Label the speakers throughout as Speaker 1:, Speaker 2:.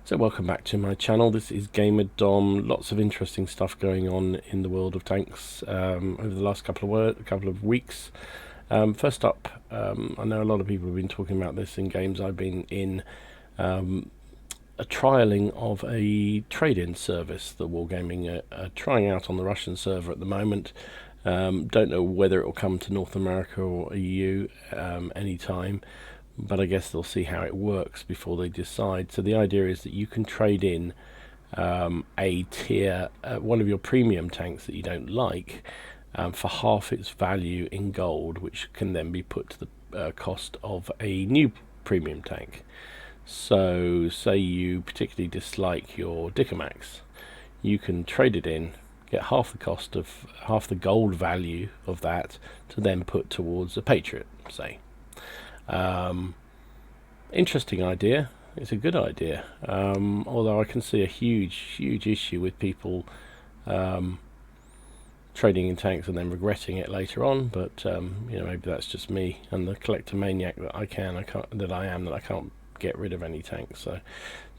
Speaker 1: So welcome back to my channel. This is Gamer Dom. Lots of interesting stuff going on in the world of tanks over the last couple of weeks. First up, I know a lot of people have been talking about this in games I've been in. A trialing of a trade-in service that Wargaming are trying out on the Russian server at the moment. Don't know whether it will come to North America or EU anytime, but I guess they'll see how it works before they decide. So the idea is that you can trade in a tier, one of your premium tanks that you don't like, for half its value in gold, which can then be put to the cost of a new premium tank. So say you particularly dislike your Dickomax, you can trade it in, get half the gold value of that to then put towards a Patriot, say. Interesting idea. It's a good idea. Although I can see a huge issue with people trading in tanks and then regretting it later on. But maybe that's just me and the collector maniac that I can't get rid of any tanks. So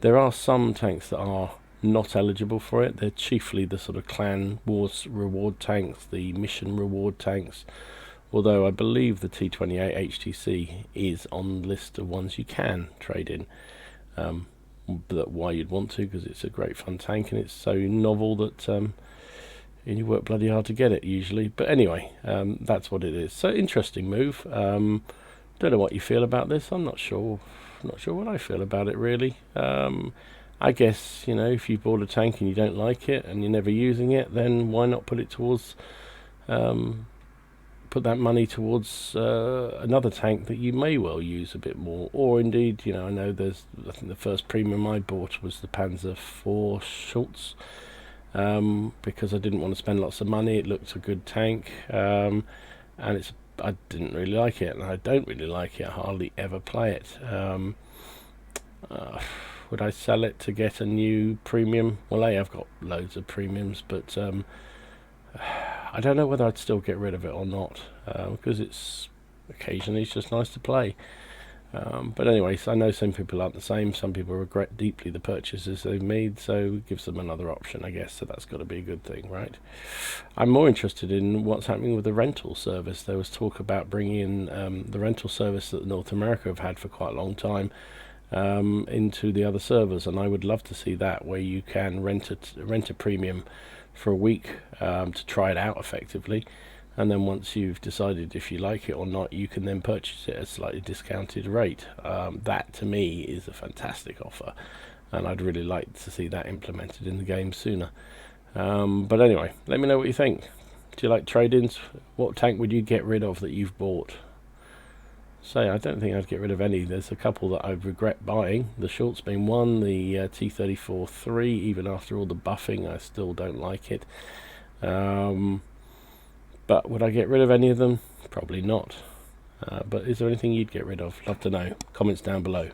Speaker 1: there are some tanks that are not eligible for it. They're chiefly the sort of clan wars reward tanks, the mission reward tanks. Although I believe the T28 HTC is on the list of ones you can trade in. But why you'd want to, because it's a great fun tank and it's so novel that you work bloody hard to get it usually. But anyway, that's what it is. So interesting move. Don't know what you feel about this. I'm not sure what I feel about it really. I guess, if you bought a tank and you don't like it and you're never using it, then why not put it towards put that money towards another tank that you may well use a bit more. Or indeed, I know I think the first premium I bought was the Panzer IV Schultz, because I didn't want to spend lots of money. It looked a good tank, and I didn't really like it, and I don't really like it. I hardly ever play it. Would I sell it to get a new premium? Well, I've got loads of premiums, but I don't know whether I'd still get rid of it or not, because occasionally it's just nice to play. But anyway, so I know some people aren't the same. Some people regret deeply the purchases they've made, so it gives them another option, I guess. So that's got to be a good thing, right? I'm more interested in what's happening with the rental service. There was talk about bringing in the rental service that North America have had for quite a long time into the other servers, and I would love to see that, where you can rent a premium for a week to try it out effectively, and then once you've decided if you like it or not, you can then purchase it at a slightly discounted rate. That to me is a fantastic offer, and I'd really like to see that implemented in the game sooner. But anyway, let me know what you think. Do you like trade-ins? What tank would you get rid of that you've bought? I don't think I'd get rid of any. There's a couple that I regret buying. The Schultz being one, the T34-3, even after all the buffing, I still don't like it. But would I get rid of any of them? Probably not. But is there anything you'd get rid of? Love to know. Comments down below.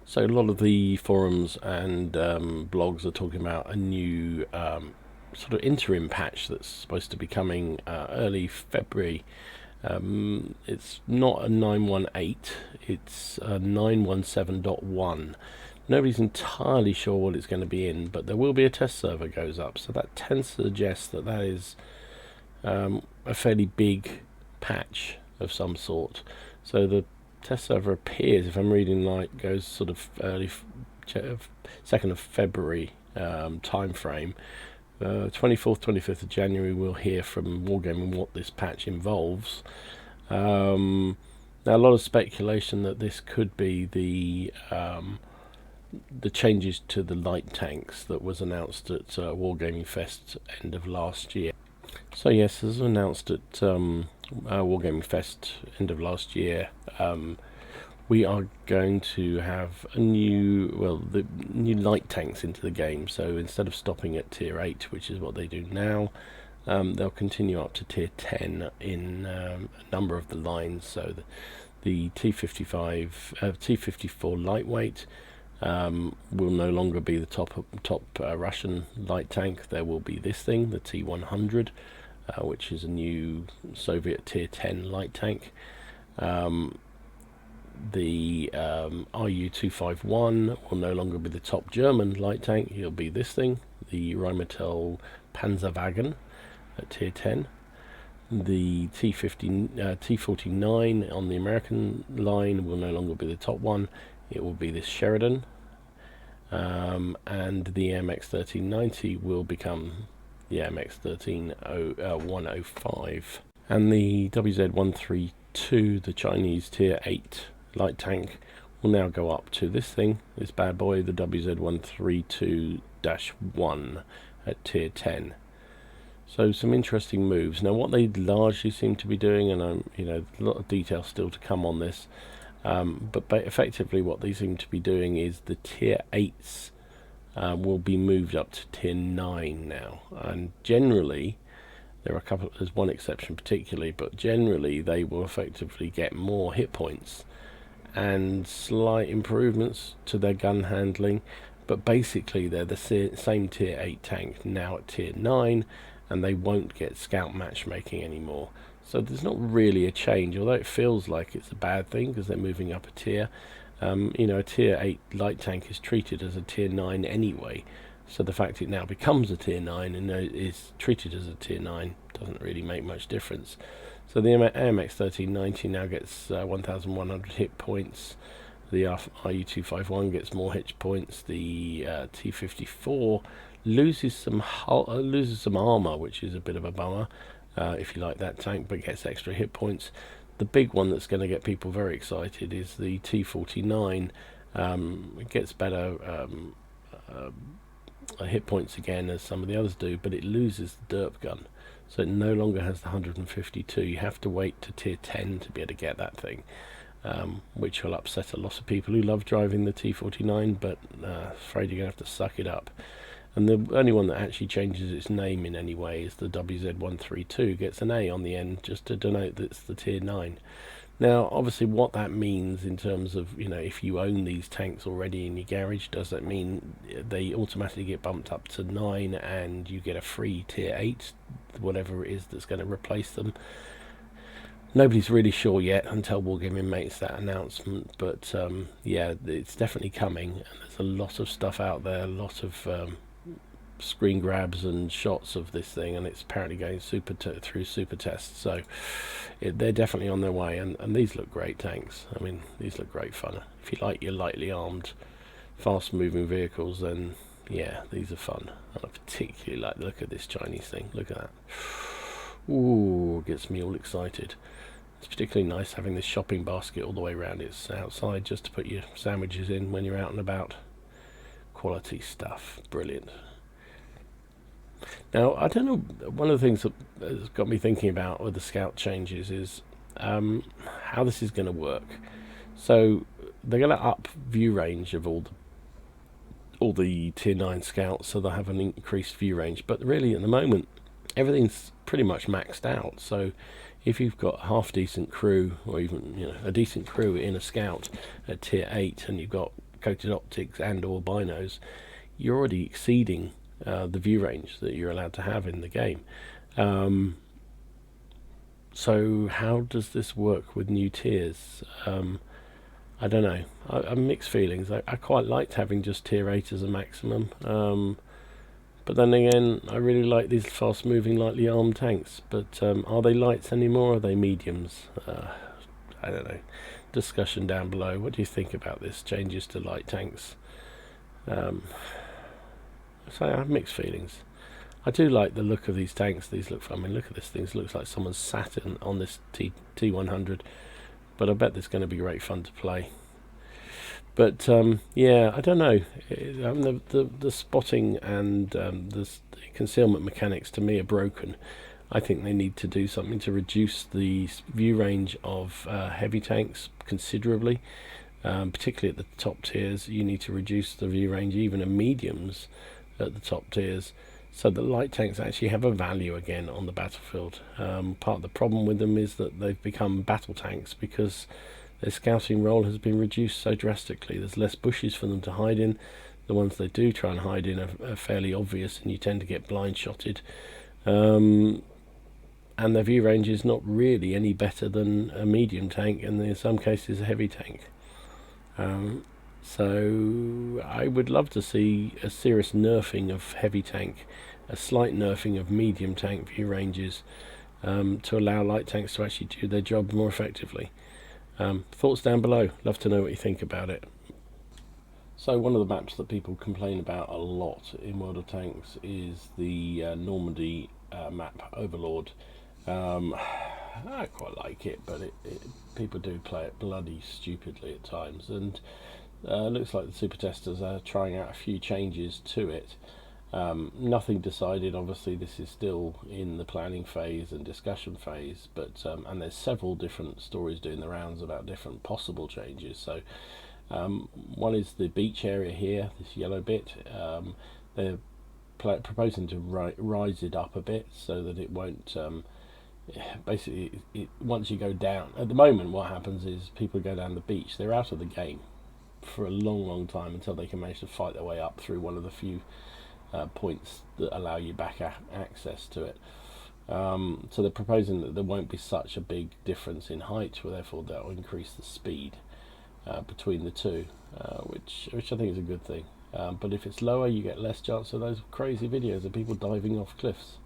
Speaker 1: So a lot of the forums and blogs are talking about a new sort of interim patch that's supposed to be coming early February. It's not a 918, it's a 917.1. Nobody's entirely sure what it's going to be in, but there will be a test server goes up, so that tends to suggest that is a fairly big patch of some sort. So the test server appears, if I'm reading right, goes sort of early 2nd of February time frame. 24th, 25th of January, we'll hear from Wargaming what this patch involves. Now, a lot of speculation that this could be the changes to the light tanks that was announced at Wargaming Fest end of last year. So yes, as announced at Wargaming Fest end of last year, we are going to have the new light tanks into the game. So instead of stopping at tier 8, which is what they do now, they'll continue up to tier 10 in a number of the lines. So the T54 lightweight will no longer be the top Russian light tank. There will be this thing, the T100, which is a new Soviet tier 10 light tank. The RU-251 will no longer be the top German light tank. It'll be this thing, the Rheinmetall Panzerwagen at tier 10. The T49 on the American line will no longer be the top one. It will be this Sheridan. And the MX 1390 will become the MX 105. And the WZ132, the Chinese tier 8 light tank, will now go up to this thing, this bad boy, the WZ132-1 at tier 10. So some interesting moves. Now what they largely seem to be doing, and a lot of detail still to come on this, but effectively what they seem to be doing is the tier 8s will be moved up to tier 9 now. And generally, there's one exception particularly, but generally they will effectively get more hit points and slight improvements to their gun handling, but basically they're the same tier 8 tank now at tier 9, and they won't get scout matchmaking anymore. So there's not really a change, although it feels like it's a bad thing because they're moving up a tier. A tier 8 light tank is treated as a tier 9 anyway, so the fact it now becomes a tier 9 and is treated as a tier 9 doesn't really make much difference. So the AMX 1390 now gets 1,100 hit points. The RU-251 gets more hit points. The T54 loses some armor, which is a bit of a bummer if you like that tank, but gets extra hit points. The big one that's going to get people very excited is the T49. It gets better hit points again as some of the others do, but it loses the derp gun. So it no longer has the 152. You have to wait to tier 10 to be able to get that thing, which will upset a lot of people who love driving the T49, but afraid you're going to have to suck it up. And the only one that actually changes its name in any way is the WZ132, gets an A on the end just to denote that it's the tier 9. Now, obviously what that means in terms of, if you own these tanks already in your garage, does that mean they automatically get bumped up to 9 and you get a free tier 8, whatever it is that's going to replace them? Nobody's really sure yet until Wargaming makes that announcement, but yeah, it's definitely coming, and there's a lot of stuff out there, a lot of screen grabs and shots of this thing, and it's apparently going through super tests, so they're definitely on their way, and these look great tanks. I mean, these look great fun. If you like your lightly armed, fast moving vehicles, then yeah, these are fun. And I particularly like the look of this Chinese thing. Look at that. Ooh, gets me all excited. It's particularly nice having this shopping basket all the way around its outside just to put your sandwiches in when you're out and about. Quality stuff. Brilliant. Now, I don't know, one of the things that has got me thinking about with the scout changes is how this is going to work. So they're going to up view range of all the tier 9 scouts, so they'll have an increased view range, but really at the moment everything's pretty much maxed out. So if you've got a half decent crew, or even a decent crew in a scout at tier 8, and you've got coated optics and or binos, you're already exceeding the view range that you're allowed to have in the game. So how does this work with new tiers? I don't know. I'm mixed feelings. I quite liked having just tier 8 as a maximum, but then again, I really like these fast moving lightly armed tanks, but are they lights anymore, or are they mediums? I don't know. Discussion down below. What do you think about this changes to light tanks? So I have mixed feelings. I do like the look of these tanks. These look, I mean, look at this thing. It looks like someone's sat on this T100, but I bet there's going to be great fun to play. But yeah, I don't know. The spotting and the concealment mechanics to me are broken. I think they need to do something to reduce the view range of heavy tanks considerably, particularly at the top tiers. You need to reduce the view range even of mediums at the top tiers, so that light tanks actually have a value again on the battlefield. Part of the problem with them is that they've become battle tanks because their scouting role has been reduced so drastically. There's less bushes for them to hide in. The ones they do try and hide in are fairly obvious, and you tend to get blind shotted. and their view range is not really any better than a medium tank, and in some cases a heavy tank. So I would love to see a serious nerfing of heavy tank, a slight nerfing of medium tank view ranges, to allow light tanks to actually do their job more effectively. Thoughts down below. Love to know what you think about it. So one of the maps that people complain about a lot in World of Tanks is the Normandy map, Overlord. I quite like it, but people do play it bloody stupidly at times, and looks like the super testers are trying out a few changes to it. Nothing decided, obviously this is still in the planning phase and discussion phase, but and there's several different stories doing the rounds about different possible changes. So one is the beach area here, this yellow bit. They're proposing to rise it up a bit so that it won't basically once you go down, at the moment what happens is people go down the beach, they're out of the game for a long time until they can manage to fight their way up through one of the few points that allow you back access to it. So they're proposing that there won't be such a big difference in height, therefore that will increase the speed between the two, which I think is a good thing. But if it's lower, you get less chance of those crazy videos of people diving off cliffs.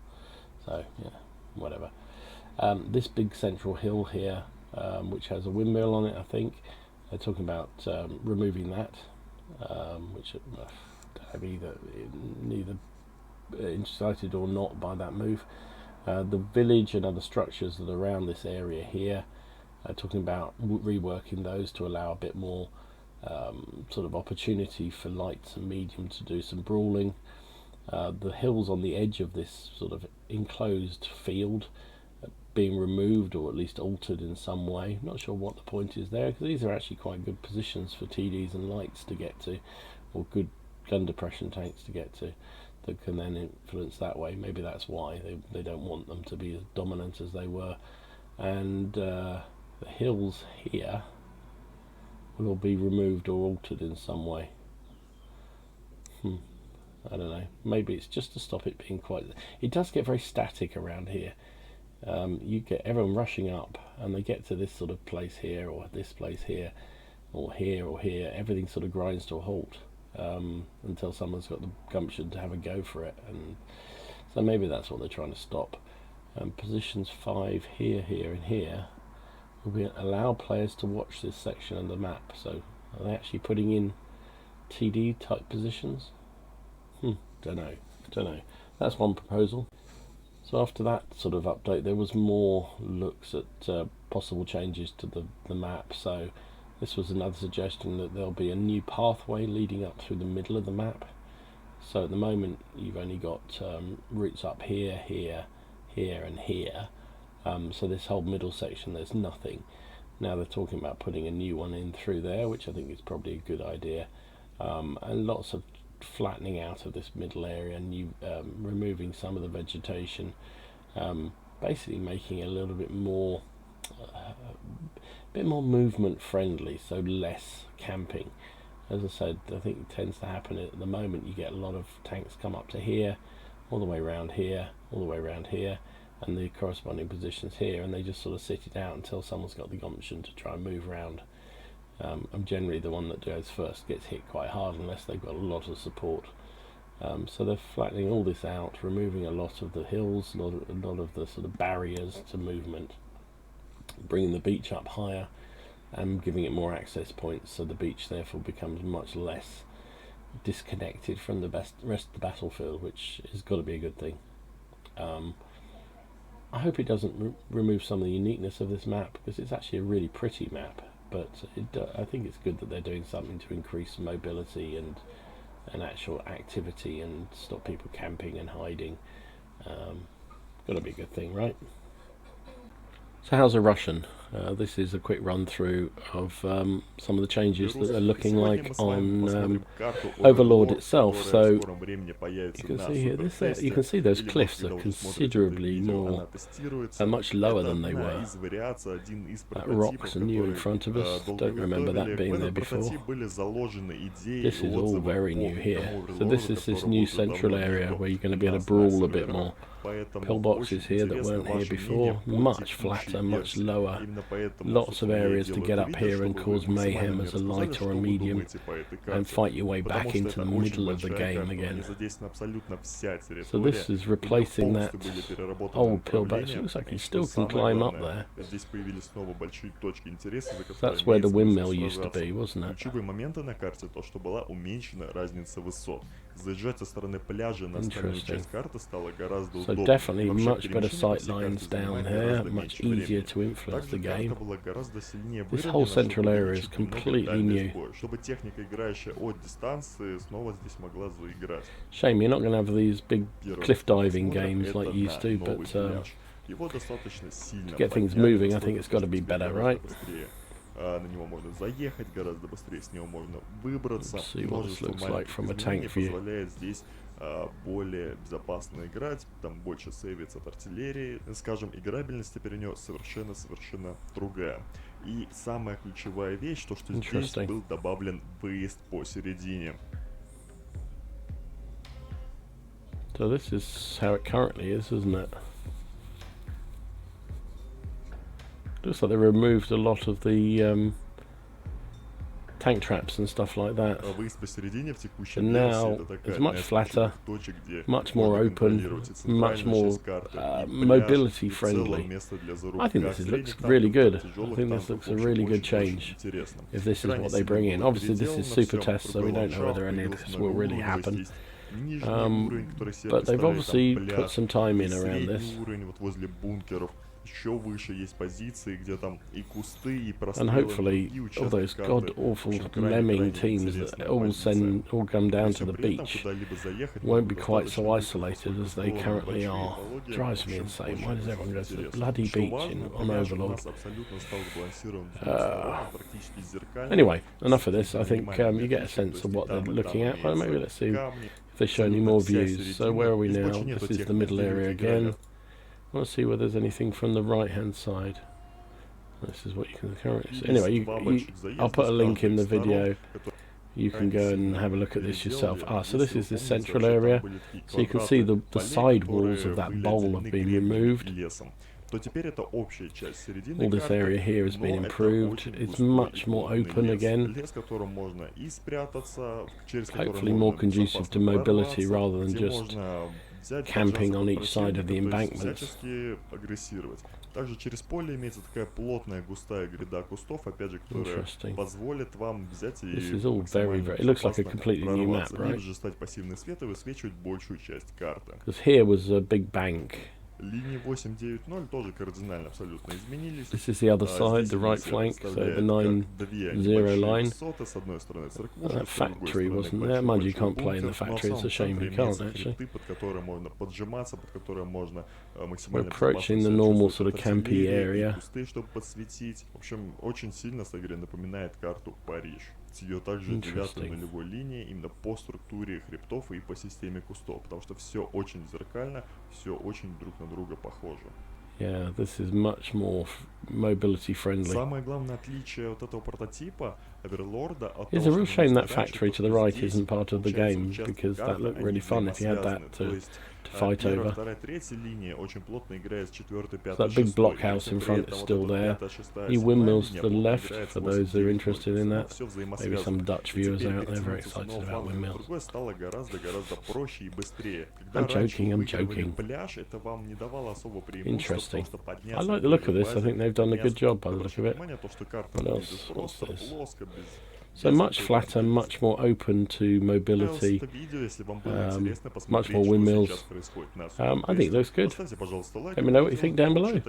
Speaker 1: So yeah, whatever. This big central hill here, which has a windmill on it, I think they're talking about removing that, which I'm neither excited or not by that move. The village and other structures that are around this area here, talking about reworking those to allow a bit more sort of opportunity for lights and medium to do some brawling. The hills on the edge of this sort of enclosed field being removed or at least altered in some way. I'm not sure what the point is there, because these are actually quite good positions for TDs and lights to get to, or good gun depression tanks to get to, that can then influence that way. Maybe that's why they don't want them to be as dominant as they were. And the hills here will all be removed or altered in some way. I don't know, maybe it's just to stop it being quite, it does get very static around here. You get everyone rushing up and they get to this sort of place here or this place here or here or here, everything sort of grinds to a halt until someone's got the gumption to have a go for it, and so maybe that's what they're trying to stop. Positions 5 here, here and here will allow players to watch this section of the map. So are they actually putting in TD type positions? Don't know. That's one proposal. So after that sort of update, there was more looks at possible changes to the map. So this was another suggestion that there'll be a new pathway leading up through the middle of the map. So at the moment you've only got routes up here, here, here and here. So this whole middle section, there's nothing. Now they're talking about putting a new one in through there, which I think is probably a good idea. And lots of flattening out of this middle area, and you removing some of the vegetation, basically making it a little bit more movement friendly, so less camping. As I said, I think it tends to happen at the moment. You get a lot of tanks come up to here, all the way around here, all the way around here, and the corresponding positions here, and they just sort of sit it out until someone's got the gumption to try and move around. I'm generally the one that goes first, gets hit quite hard unless they've got a lot of support. So they're flattening all this out, removing a lot of the hills, a lot of the sort of barriers to movement, bringing the beach up higher and giving it more access points, so the beach therefore becomes much less disconnected from the rest of the battlefield, which has got to be a good thing. I hope it doesn't remove some of the uniqueness of this map, because it's actually a really pretty map. But I think it's good that they're doing something to increase mobility and actual activity and stop people camping and hiding. Got to be a good thing, right? So how's a Russian? This is a quick run through of some of the changes that they're looking like on Overlord itself. So you can see here, you can see those cliffs are considerably more, much lower than they were. That rock's new in front of us. Don't remember that being there before. This is all very new here. So this is this new central area where you're going to be able to brawl a bit more. Pillboxes here that weren't here before, much flatter, much lower, lots of areas to get up here and cause mayhem as a light or a medium and fight your way back into the middle of the game again. So this is replacing that old pillbox. It looks like you still can climb up there. That's where the windmill used to be, wasn't it?
Speaker 2: Ключевые моменты на карте то, что была уменьшена разница высот. Заезжать со стороны пляжа на остальную часть карты стало гораздо удобнее.
Speaker 1: So definitely much better sight lines down here, much easier to influence the game. This whole central area is completely new.
Speaker 2: Чтобы техника, играющая от дистанции, снова здесь могла заиграть.
Speaker 1: Shame you're not going to have these big cliff diving games like you used to, but to get things moving, I think it's got to be better, right?
Speaker 2: На него можно заехать гораздо быстрее, с него можно выбраться.
Speaker 1: Множество маленьких изменений
Speaker 2: позволяет здесь более безопасно играть, там больше сейвится от артиллерии. Скажем, играбельность теперь у него совершенно другая. И самая ключевая вещь, то что здесь был добавлен выезд посередине.
Speaker 1: So this is how it currently is, isn't it? Looks like they removed a lot of the tank traps and stuff like that. And now it's much flatter, much more open, much more mobility friendly. I think this looks really good. I think this looks a really good change if this is what they bring in. Obviously this is super test, so we don't know whether any of this will really happen. But they've obviously put some time in around this. And hopefully all those god-awful lemming teams that all come down to the beach won't be quite so isolated as they currently are. Drives me insane. Why does everyone go to the bloody beach on Overlord? Anyway, enough of this. I think you get a sense of what they're looking at. But maybe let's see if they show any more views. So where are we now? This is the middle area again. I want to see whether there's anything from the right hand side. This is what you can currently see. Anyway, I'll put a link in the video. You can go and have a look at this yourself. So this is the central area. So you can see the side walls of that bowl have been removed. All this area here has been improved. It's much more open again. Hopefully more conducive to mobility rather than just camping on each side of the embankments.
Speaker 2: Также через поле имеется такая плотная густая гряда кустов, опять же, которая позволит вам взять и
Speaker 1: it looks like a completely new map, right?
Speaker 2: Либо же стать пассивный свет и высвечивать большую часть карты.
Speaker 1: Because here was a big bank.
Speaker 2: Линии 890 тоже кардинально абсолютно изменились.
Speaker 1: This is the other side, the right flank, so the 9-0 line. That factory wasn't there. Mind you, can't play in the factory, it's a shame you can't actually. We're approaching the normal sort of campy area.
Speaker 2: В общем, очень сильно напоминает карту Париж. Ее также делят на нулевой линии именно по структуре хребтов и по системе кустов, потому что все очень зеркально, все очень друг на друга похоже.
Speaker 1: Yeah, this is much more mobility friendly.
Speaker 2: Самое главное отличие от этого прототипа Overlord'а от
Speaker 1: It's a real shame that factory to the right isn't part of the game, because that looked really fun if you had that to fight over. So that big blockhouse in front is still there. New windmills to the left, for those who are interested in that. Maybe some Dutch viewers out there very excited about windmills. I'm joking. Interesting. I like the look of this. I think they've done a good job by the look of it. What else? What's this? So much flatter, much more open to mobility, much more windmills. I think it looks good. Let me know what you think down below.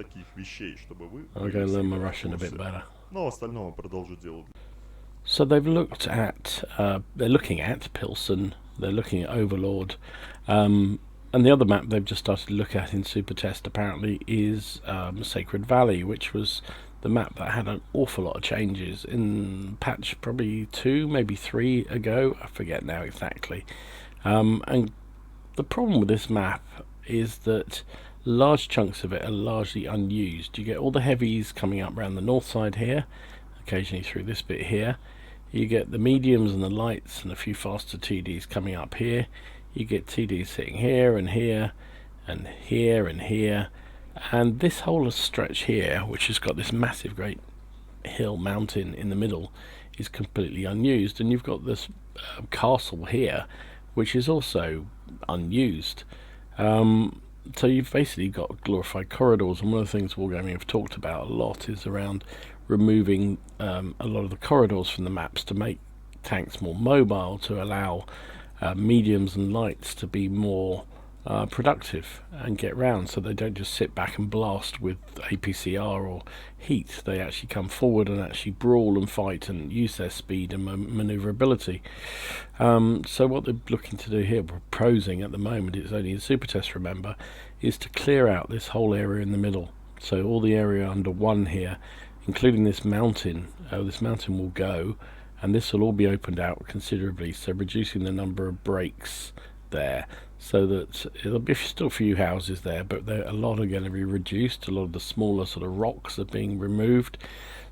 Speaker 1: I'll go and learn my Russian a bit better. So they've looked at, they're looking at Pilsen, they're looking at Overlord, and the other map they've just started to look at in Super Test apparently is Sacred Valley, which was the map that had an awful lot of changes in patch probably 2, maybe 3 ago, I forget now exactly. And the problem with this map is that large chunks of it are largely unused. You get all the heavies coming up around the north side here, occasionally through this bit here. You get the mediums and the lights and a few faster TDs coming up here. You get TDs sitting here and here. and here and here, and this whole stretch here, which has got this massive great hill mountain in the middle, is completely unused, and you've got this castle here which is also unused. So you've basically got glorified corridors, and one of the things Wargaming have talked about a lot is around removing a lot of the corridors from the maps to make tanks more mobile, to allow mediums and lights to be more productive and get round, so they don't just sit back and blast with APCR or heat. They actually come forward and actually brawl and fight and use their speed and manoeuvrability. So what they're looking to do here, proposing at the moment, it's only in super test, remember, is to clear out this whole area in the middle. So all the area under one here, including this mountain will go, and this will all be opened out considerably, so reducing the number of breaks there, so that there'll be still a few houses there, but a lot are going to be reduced. A lot of the smaller sort of rocks are being removed.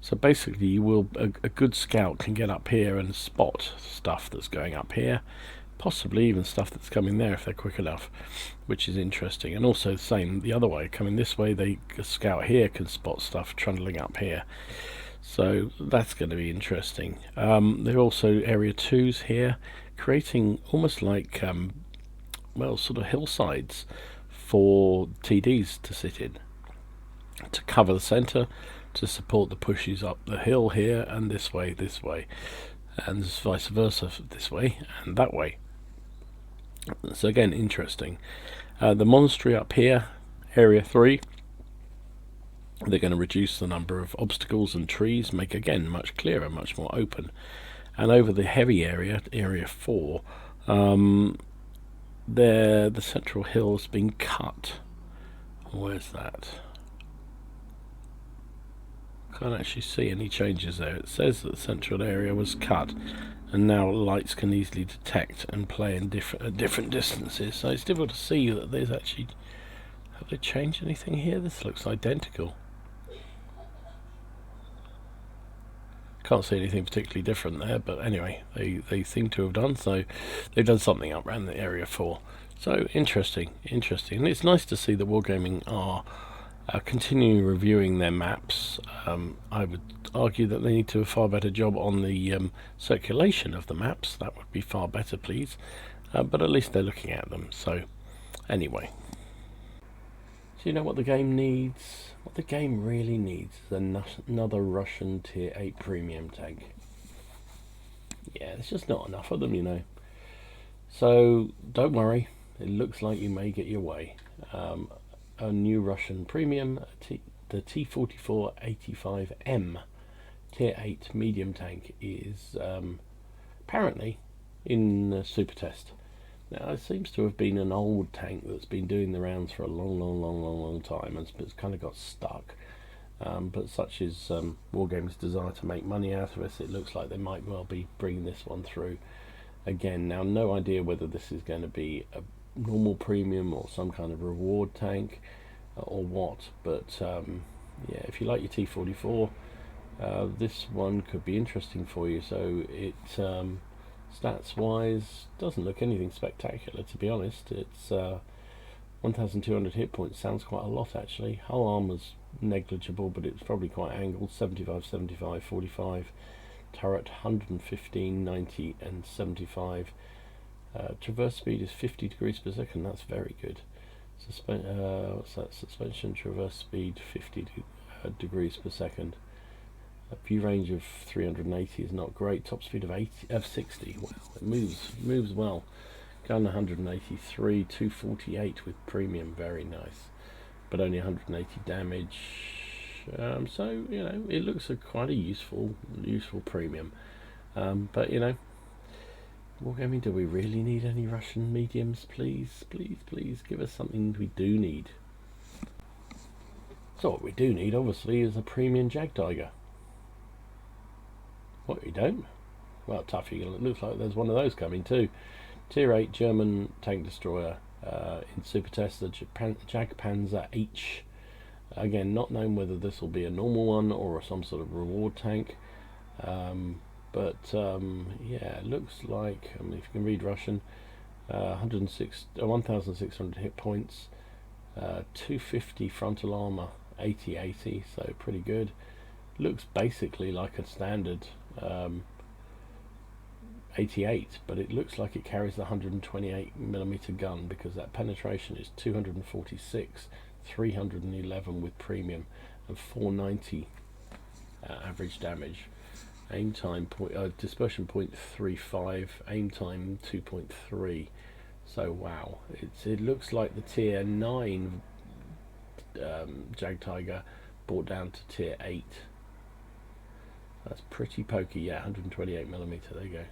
Speaker 1: So basically you will, a good scout can get up here and spot stuff that's going up here, possibly even stuff that's coming there if they're quick enough, which is interesting. And also the same the other way, coming this way, a scout here can spot stuff trundling up here. So that's going to be interesting. There are also area 2s here, creating almost like sort of hillsides for TDs to sit in, to cover the centre, to support the pushes up the hill here, and this way, and vice versa, this way and that way. So again, interesting. The monastery up here, area 3, they're going to reduce the number of obstacles and trees, make again much clearer, much more open. And over the heavy area, area 4, there the central hill's been cut. Where's that? Can't actually see any changes there. It says that the central area was cut, and now lights can easily detect and play in different distances. So it's difficult to see that there's actually. Have they changed anything here? This looks identical. Can't see anything particularly different there, but anyway, they seem to have done. So they've done something up around the area 4. So interesting, and it's nice to see that Wargaming are continuing reviewing their maps. I would argue that they need to do a far better job on the circulation of the maps. That would be far better, please. But at least they're looking at them. So anyway, so you know what the game needs? What the game really needs is another Russian Tier 8 premium tank. Yeah, there's just not enough of them, you know. So don't worry, it looks like you may get your way. A new Russian premium, the T-44-85M Tier 8 medium tank is apparently in super test. Now, it seems to have been an old tank that's been doing the rounds for a long time, and it's kind of got stuck. But such is Wargaming's desire to make money out of it, it looks like they might well be bringing this one through again. Now, no idea whether this is going to be a normal premium or some kind of reward tank or what, but yeah, if you like your T-44, this one could be interesting for you. So it stats wise doesn't look anything spectacular, to be honest. It's 1200 hit points, sounds quite a lot actually. Hull armor's negligible, but it's probably quite angled. 75, 75, 45 turret, 115, 90 and 75. Traverse speed is 50 degrees per second. That's very good. What's that? Suspension traverse speed 50 degrees per second. A view range of 380 is not great. Top speed of 60. Wow, it moves well. Gun 183, 248 with premium, very nice, but only 180 damage. So you know, it looks quite a useful premium. But you know, Wargaming, do we really need any Russian mediums? Please give us something we do need. So what we do need, obviously, is a premium Jag Tiger. What we don't? Well, tough. It looks like there's one of those coming too. Tier 8 German tank destroyer in super test, the Jag Panzer H. Again, not known whether this will be a normal one or some sort of reward tank. But yeah, it looks like, I mean, if you can read Russian, 106, 1,600 hit points, 250 frontal armor, 80/80, so pretty good. Looks basically like a standard 88, but it looks like it carries the 128mm gun, because that penetration is 246, 311 with premium, and 490 average damage. Aim time dispersion 0.35, aim time 2.3. So wow, it looks like the tier 9 Jag Tiger brought down to tier 8. That's pretty pokey. Yeah, 128mm, there you go.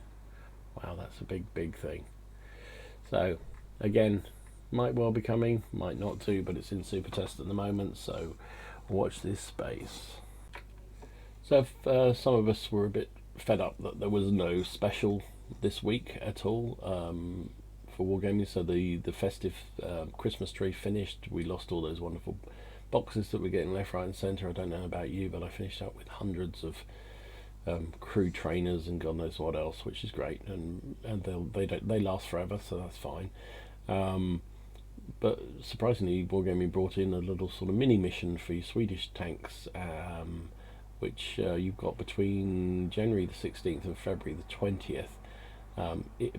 Speaker 1: Wow, that's a big thing. So again, might well be coming, might not do, but it's in super test at the moment, so watch this space. So if some of us were a bit fed up that there was no special this week at all for Wargaming, so the festive Christmas tree finished, we lost all those wonderful boxes that we're getting left, right and centre. I don't know about you, but I finished up with hundreds of crew trainers and God knows what else, which is great, and they last forever, so that's fine. But surprisingly, Wargaming brought in a little sort of mini mission for your Swedish tanks, which you've got between January the 16th and February the 20th.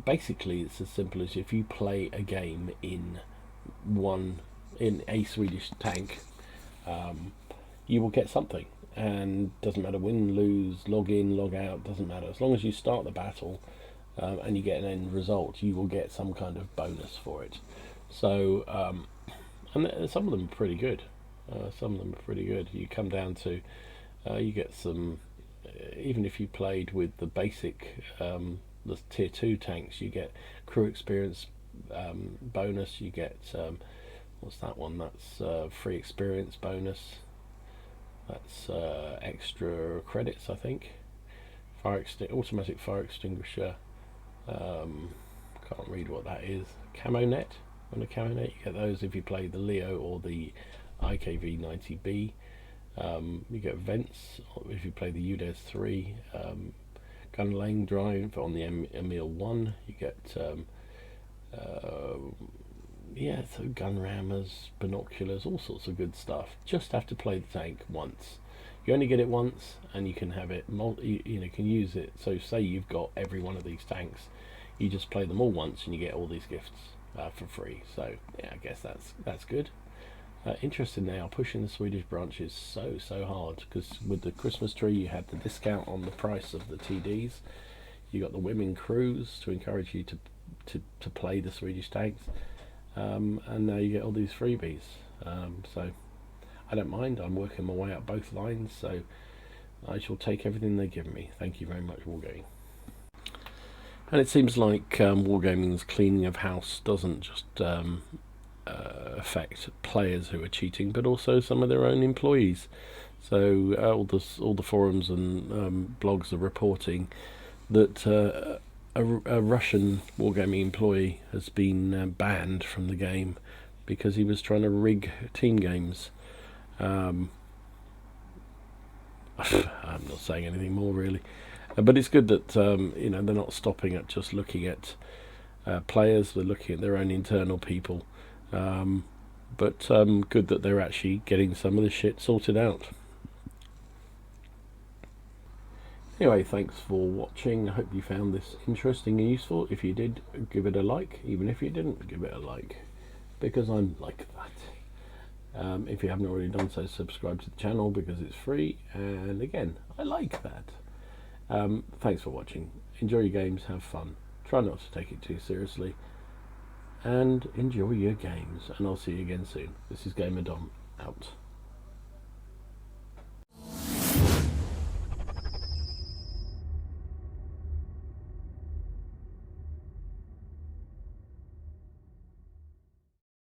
Speaker 1: Basically, it's as simple as if you play a game in a Swedish tank, you will get something. And doesn't matter, win, lose, log in, log out, doesn't matter. As long as you start the battle and you get an end result, you will get some kind of bonus for it. So, and some of them are pretty good. You come down to, you get some, even if you played with the basic, the tier 2 tanks, you get crew experience bonus, you get, what's that one? That's free experience bonus. That's extra credits, I think. Automatic fire extinguisher. Can't read what that is. Camo net. On a camo net, you get those if you play the Leo or the IKV-90B. You get vents if you play the UDES 3. Gun lane drive on the Emil 1. You get so gun rammers, binoculars, all sorts of good stuff. Just have to play the tank once. You only get it once, and you can have it. You can use it. So say you've got every one of these tanks, you just play them all once, and you get all these gifts for free. So yeah, I guess that's good. Interesting, they are pushing the Swedish branches so hard, because with the Christmas tree you had the discount on the price of the TDs. You got the women crews to encourage you to play the Swedish tanks. And now you get all these freebies, so I don't mind. I'm working my way up both lines, so I shall take everything they give me. Thank you very much, Wargaming. And it seems like Wargaming's cleaning of house doesn't just affect players who are cheating, but also some of their own employees. So all the forums and blogs are reporting that a Russian Wargaming employee has been banned from the game because he was trying to rig team games. I'm not saying anything more really, but it's good that they're not stopping at just looking at players. They're looking at their own internal people, but good that they're actually getting some of this shit sorted out. Anyway, thanks for watching. I hope you found this interesting and useful. If you did, give it a like. Even if you didn't, give it a like, because I'm like that. If you haven't already done so, subscribe to the channel because it's free, and again, I like that. Thanks for watching. Enjoy your games, have fun. Try not to take it too seriously, and enjoy your games. And I'll see you again soon. This is Gamer Dom, out.